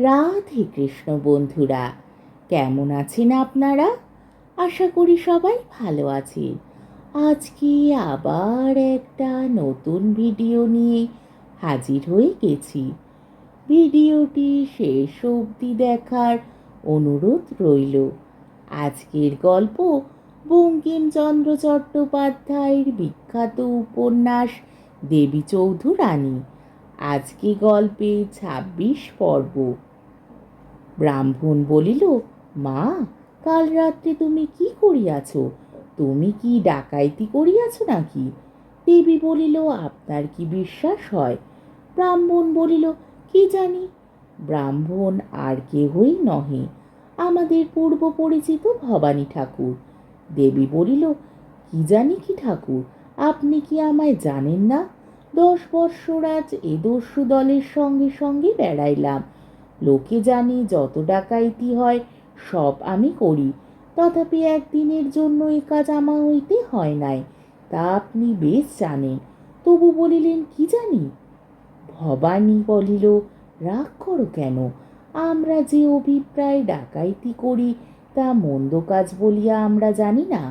রাধে কৃষ্ণ বন্ধুরা, কেমন আছেন আপনারা? আশা করি সবাই ভালো আছেন। আজকে আবার একটা নতুন ভিডিও নিয়ে হাজির হয়ে গেছি। ভিডিওটি শেষ অবধি দেখার অনুরোধ রইল। আজকের গল্প বঙ্কিমচন্দ্র চট্টোপাধ্যায়ের বিখ্যাত উপন্যাস দেবী চৌধুরানী। আজকে গল্পে ২৬ পর্ব। ব্রাহ্মণ বলিল, মা, কাল রাত্রে তুমি কি করিয়াছ? তুমি কি ডাকাইতি করিয়াছ নাকি? দেবী বলিল, আপনার কি বিশ্বাস হয়? ব্রাহ্মণ বলিল, কি জানি। ব্রাহ্মণ আর কেহই নহে, আমাদের পূর্ব পরিচিত ভবানী ঠাকুর। দেবী বলিল, কি জানি কি ঠাকুর, আপনি কি আমায় জানেন না? 10 বৎসর আজ এ দস্যু দলের সঙ্গে সঙ্গে বেড়াইলাম। লোকে জানি যত ডাকাইতি হয় সব আমি করি, তথাপি একদিনের জন্য এ কাজ আমার হইতে হয় নাই, তা আপনি বেশ জানেন। তবু বলিলেন, কি জানি? ভবানী বলিল, রাগ করো কেন? আমরা যে অভিপ্রায় ডাকাইতি করি তা মন্দ কাজ বলিয়া আমরা জানি না?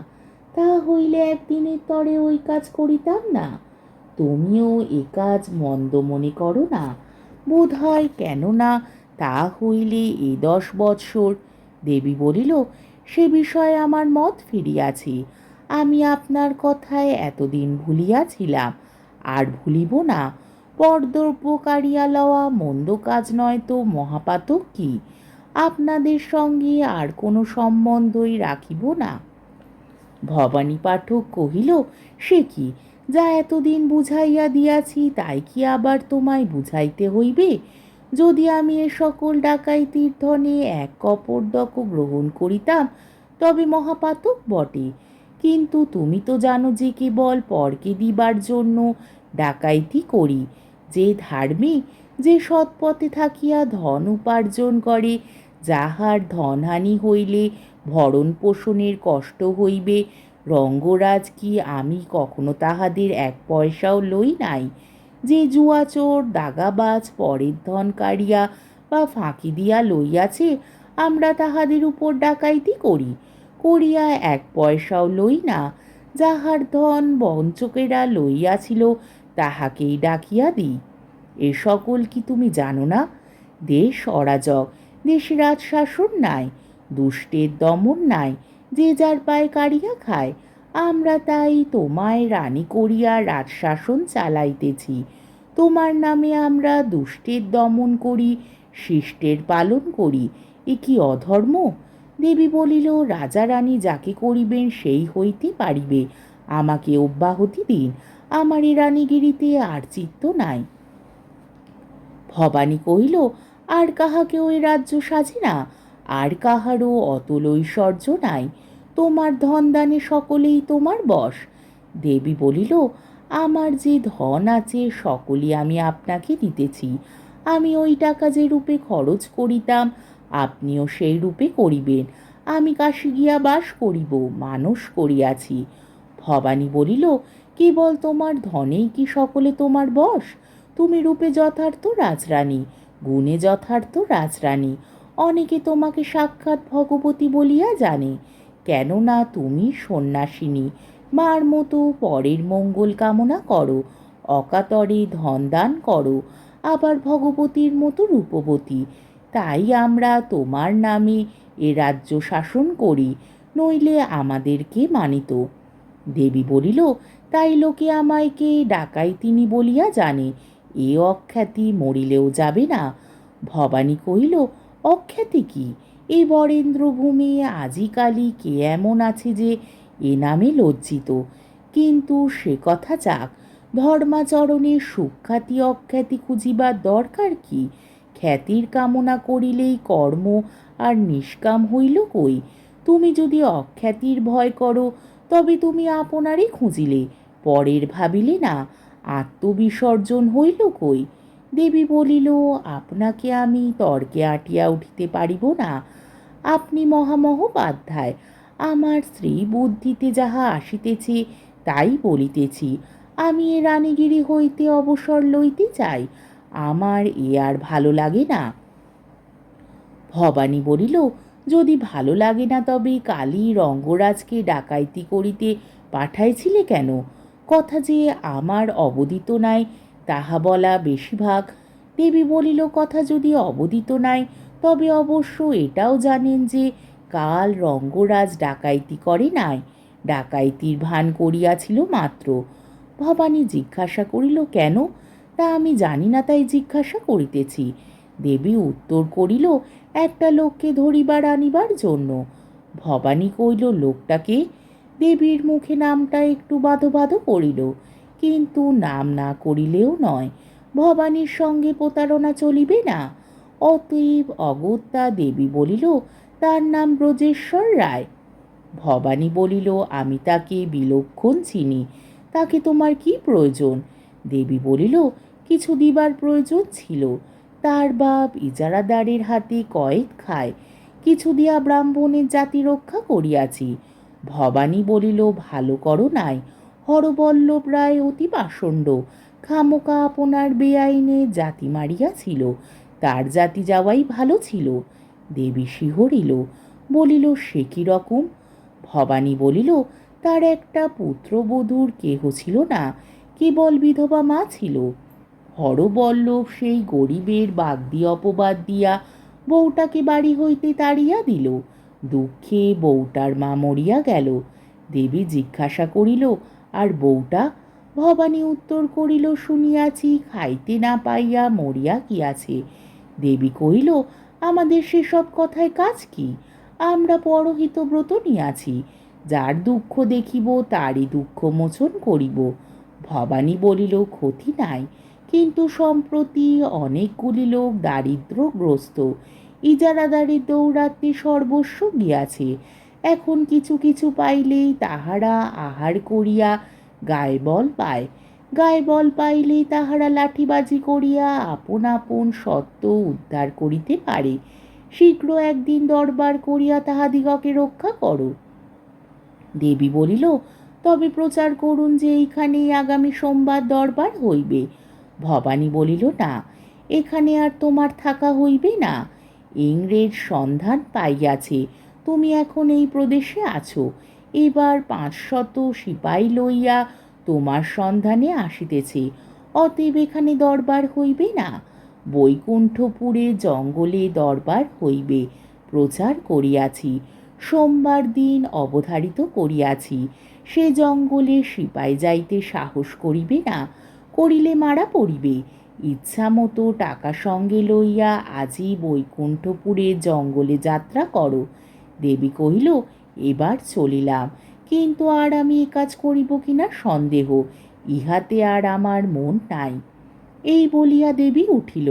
তা হইলে একদিনের তরে ওই কাজ করিতাম না। তুমিও এ কাজ মন্দ মনে করো না বোধ হয়, কেননা তা হইলে এই 10 বৎসর। দেবী বলিল, সে বিষয়ে আমার মত ফিরিয়াছি। আমি আপনার কথায় এতদিন ভুলিয়াছিলাম, আর ভুলিব না। পরদ্রব্য কাড়িয়া লওয়া মন্দ কাজ নয় তো মহাপাতক কি? আপনাদের সঙ্গে আর কোনো সম্বন্ধই রাখিব না। ভবানী পাঠক কহিল, সে কি, যা এতদিন বুঝাইয়া দিয়াছি তাই কি আবার তোমায় বুঝাইতে হইবে? যদি আমি এ সকল ডাকাইতির ধনে এক কপর্দক গ্রহণ করিতাম তবে মহাপাতক বটে, কিন্তু তুমি তো জানো যে কেবল পরকে দিবার জন্য ডাকাইতি করি। যে ধার্মিক, যে সৎপথে থাকিয়া ধন উপার্জন করে, যাহার ধনহানি হইলে ভরণ পোষণের কষ্ট হইবে, রঙ্গরাজ কি আমি কখনো তাহাদের 1 পয়সাও লই নাই? যে জুয়াচোর, দাগাবাজ, পরের ধন কাড়িয়া বা ফাঁকি দিয়া লইয়াছে, আমরা তাহাদের উপর ডাকাইতি করি, করিয়া 1 পয়সাও লই না। যাহার ধন বঞ্চকেরা লইয়াছিল তাহাকেই ডাকিয়া দিই। এ সকল কি তুমি জানো না? দেশ অরাজক, দেশে রাজশাসন নাই, দুষ্টের দমন নাই, যে যার পায়ে কাড়িয়া খায়। আমরা তাই তোমায় রানী করিয়া রাজশাসন চালাইতেছি। তোমার নামে আমরা দুষ্টের দমন করি, শিষ্টের পালন করি। এ কি অধর্ম? দেবী বলিল, রাজা রানী যাকে করিবেন সেই হইতে পারিবে, আমাকে অব্যাহতি দিন, আমার এ রানীগিরিতে আর চিত্ত নাই। ভবানী কহিল, আর কাহাকেও এ রাজ্য সাজে না, আর কাহারও অতুল ঐশ্বর্য নাই, তোমার ধন দানে সকলেই তোমার বশ। দেবী বলিল, আমার যে ধন আছে সকলই আমি আপনাকে দিতেছি। আমি ওই টাকা যে রূপে খরচ করিতাম আপনিও সেই রূপে করিবেন। আমি কাশী গিয়া বাস করিব, মানস করিয়াছি। ভবানী বলিল, কেবল তোমার ধনেই কি সকলে তোমার বশ? তুমি রূপে যথার্থ রাজরানী, গুণে যথার্থ রাজরানী। অনেকে তোমাকে সাক্ষাৎ ভগবতী বলিয়া জানে, কেননা তুমি সন্ন্যাসিনী, মার মতো পরের মঙ্গল কামনা করো, অকাতরে ধন দান করো, আবার ভগবতীর মতো রূপবতী। তাই আমরা তোমার নামে এ রাজ্য শাসন করি, নইলে আমাদেরকে মানিত। দেবী বলিল, তাই লোকে আমায় কে ডাকাইতিনি বলিয়া জানে, এ অখ্যাতি মরিলেও যাবে না। ভবানী কহিল, অখ্যাতি কি? এ বরেন্দ্রভূমি আজিকালি কে এমন আছে যে এ নামে লজ্জিত? কিন্তু সে কথা যাক, ধর্মাচরণের সুখ্যাতি অখ্যাতি খুঁজিবার দরকার কি? খ্যাতির কামনা করিলেই কর্ম আর নিষ্কাম হইল কই? তুমি যদি অখ্যাতির ভয় করো তবে তুমি আপনারই খুঁজিলে, পরের ভাবিলে না। আত্মবিসর্জন হইল কই? দেবী বলিল, আপনাকে আমি তর্কে আটিয়া উঠিতে পারিব না। আপনি মহামহোপাধ্যায়, আমার স্ত্রী বুদ্ধিতে যাহা আসিতেছে তাই বলিতেছি। আমি এ রানীগিরি হইতে অবসর লইতে চাই, আমার এ আর ভালো লাগে না। ভবানী বলিল, যদি ভালো লাগে না তবে কালী রঙ্গরাজকে ডাকাইতি করিতে পাঠাইছিলে কেন? কথা যে আমার অবদিত নাই তাহা বলা বেশিরভাগ। দেবী বলিল, কথা যদি অবদিত নাই তবে অবশ্য এটাও জানেন যে কাল রঙ্গরাজ ডাকাইতি করে নাই, ডাকাইতির ভান করিয়াছিল মাত্র। ভবানী জিজ্ঞাসা করিল, কেন? তা আমি জানি না তাই জিজ্ঞাসা করিতেছি। দেবী উত্তর করিল, একটা লোককে ধরিবার আনিবার জন্য। ভবানী কইল, লোকটাকে? দেবীর মুখে নামটা একটু বাধো বাধো করিল, কিন্তু নাম না করিলেও নয়, ভবানীর সঙ্গে প্রতারণা চলিবে না। অতএব অগত্যা দেবী বলিল, তার নাম ব্রজেশ্বর রায়। ভবানী বলিল, আমি তাকে বিলক্ষণ চিনি, তাকে তোমার কি প্রয়োজন? দেবী বলিল, কিছু দিবার প্রয়োজন ছিল। তার বাপ ইজারাদারের হাতে কয়েদ খায়, কিছু দিয়া ব্রাহ্মণের জাতি রক্ষা করিয়াছি। ভবানী বলিল, ভালো করো নাই। হরবল্লভ রায় অতি পাষণ্ড, খামোকা আপনার বেআইনে জাতি মারিয়াছিল, তার জাতি যাওয়াই ভালো ছিল। দেবী শিহরিল, বলিল, সে কি রকম? ভবানী বলিল, তার একটা পুত্রবধূর কেহ ছিল না, কেবল বিধবা মা ছিল। হরবল্লভ সেই গরিবের বাগদি অপবাদ দিয়া বউটাকে বাড়ি হইতে তাড়িয়া দিল। দুঃখে বউটার মা মরিয়া গেল। দেবী জিজ্ঞাসা করিল, আর বউটা? ভবানী উত্তর করিল, শুনিয়াছি খাইতে না পাইয়া মরিয়া গিয়াছে। দেবী কহিল, আমাদের সেসব কথায় কাজ কি? আমরা পরহিত ব্রত নিয়াছি, যার দুঃখ দেখিব তারই দুঃখ মোচন করিব। ভবানী বলিল, ক্ষতি নাই, কিন্তু সম্প্রতি অনেকগুলি লোক দারিদ্রগ্রস্ত, ইজারাদারের দৌরাত্মে সর্বস্ব গিয়াছে। এখন কিছু কিছু পাইলেই তাহারা আহার করিয়া গায়ে বল পায়, গায়ে বল পাইলেই তাহারা লাঠিবাজি করিয়া আপন আপন সত্ত্ব উদ্ধার করিতে পারে। শীঘ্র একদিন দরবার করিয়া তাহাদিগকে রক্ষা করো। দেবী বলিল, তবে প্রচার করুন যে এইখানেই আগামী সোমবার দরবার হইবে। ভবানী বলিল, না, এখানে আর তোমার থাকা হইবে না। ইংরেজ সন্ধান পাইয়াছে তুমি এখন এই প্রদেশে আছো, এবার 500 সিপাই লইয়া তোমার সন্ধানে আসিতেছে, অতএব এখানে দরবার হইবে না। বৈকুণ্ঠপুরে জঙ্গলে দরবার হইবে, প্রচার করিয়াছি। সোমবার দিন অবধারিত করিয়াছি, সে জঙ্গলে সিপাই যাইতে সাহস করিবে না, করিলে মারা পড়িবে। ইচ্ছা মতো টাকা সঙ্গে লইয়া আজই বৈকুণ্ঠপুরে জঙ্গলে যাত্রা করো। দেবী কহিল, এবার চলিলাম, কিন্তু আর আমি এ কাজ করিব কিনা সন্দেহ, ইহাতে আর আমার মন নাই। এই বলিয়া দেবী উঠিল,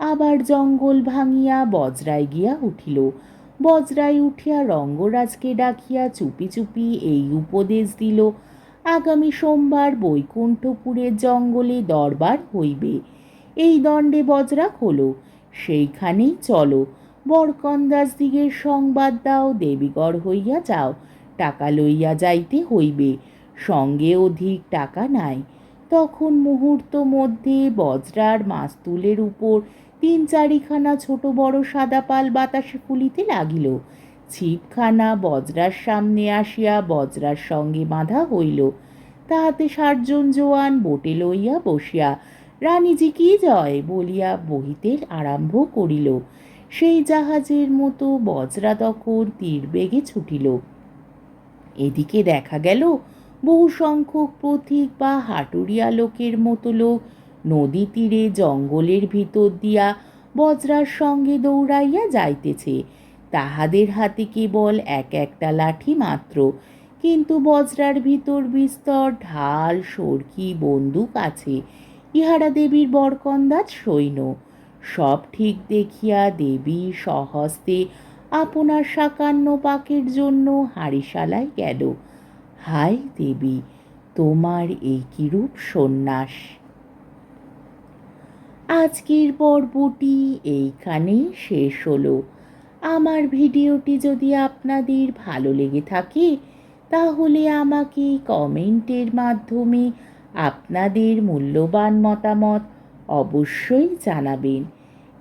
আবার জঙ্গল ভাঙিয়া বজরায় গিয়া উঠিল। বজরায় উঠিয়া রঙ্গরাজকে ডাকিয়া চুপি চুপি এই উপদেশ দিল, আগামী সোমবার বৈকুণ্ঠপুরের জঙ্গলে দরবার হইবে, এই দণ্ডে বজরা খোলো, সেইখানেই চলো। বরকন্দাজ দিগের সংবাদ দাও, দেবীগড় হইয়া যাও, টাকা লইয়া যাইতে হইবে, সঙ্গে অধিক টাকা নাই। তখন মুহূর্ত মধ্যে বজরার মাস্তুলের উপর 3-4খানা ছোট বড় সাদা পাল বাতাসে ফুলিতে লাগিল। ছিপখানা বজরার সামনে আসিয়া বজরার সঙ্গে বাঁধা হইল, তাহাতে 60 জোয়ান বোটে লইয়া বসিয়া রানীজি কি জয় বলিয়া বহিতে আরম্ভ করিল। সেই জাহাজের মতো বজরা তখন তীর বেগে ছুটিল। এদিকে দেখা গেল বহু সংখ্যক পথিক বা হাটুরিয়া লোকের মতো লোক নদী তীরে জঙ্গলের ভিতর দিয়া বজরার সঙ্গে দৌড়াইয়া যাইতেছে। তাহাদের হাতে কেবল একটা লাঠি মাত্র, কিন্তু বজরার ভিতর বিস্তর ঢাল, সরকি, বন্দুক আছে। ইহারা দেবীর বরকন্দাজ সৈন্য। সব ঠিক দেখিয়া দেবী স্বহস্তে আপনার সাকান্ন পাকের জন্য হাঁড়িশালায় গেল। হায় দেবী, তোমার এই কিরূপ সন্ন্যাস! আজকের পর্বটি এইখানেই শেষ হলো। আমার ভিডিওটি যদি আপনাদের ভালো লেগে থাকে তাহলে আমাকে কমেন্টের মাধ্যমে আপনাদের মূল্যবান মতামত অবশ্যই জানাবেন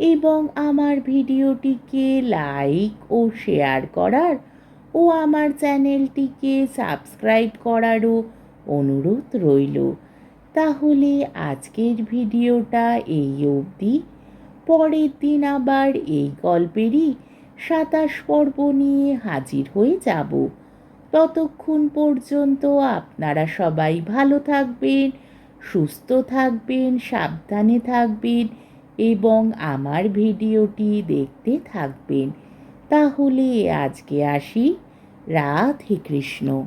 এবং আমার ভিডিওটিকে লাইক ও শেয়ার করার ও আমার চ্যানেলটিকে সাবস্ক্রাইব করারও অনুরোধ রইল। তাহলে আজকের ভিডিওটা এই অবধি। পরের দিন আবার এই গল্পেরই ২৭ পর্ব নিয়ে হাজির হয়ে যাব। ততক্ষণ পর্যন্ত আপনারা সবাই ভালো থাকবেন, সুস্থ থাকবেন, সাবধানে থাকবেন এবং আমার ভিডিওটি দেখতে থাকবেন। তাহলে আজকে আসি। রাধে কৃষ্ণ।